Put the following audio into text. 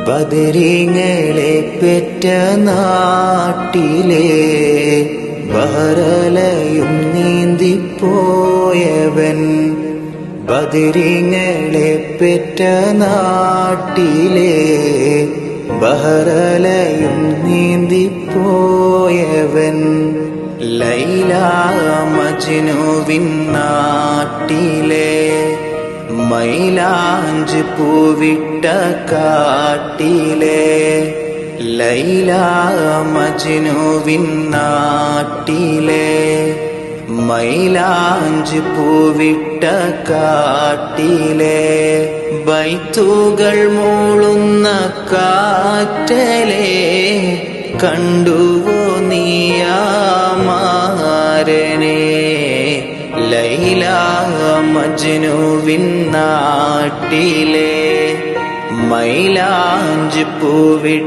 ബദരീങ്ങളെ പെറ്റ നാട്ടിലെ ബഹറലയും നീന്തിപ്പോയവൻ. ബദരീങ്ങളെ പെറ്റ നാട്ടിലെ ബഹറലയും നീന്തിപ്പോയവൻ. ലൈല മജ്നുവിൻ നാട്ടിലെ മൈലാഞ്ചി പൂവിട്ട കാട്ടിലെ. ലൈല മജ്നുവിൻ നാട്ടിലെ മൈലാഞ്ചി പൂവിട്ട കാട്ടിലെ. ബൈത്തുകൾ മൂളുന്ന കാറ്റലെ കണ്ടുവോ നീയാമാരനെ. ലൈല മജ്നുവിൻ നാട്ടിലെ മൈലാഞ്ചി പൂവിട്ട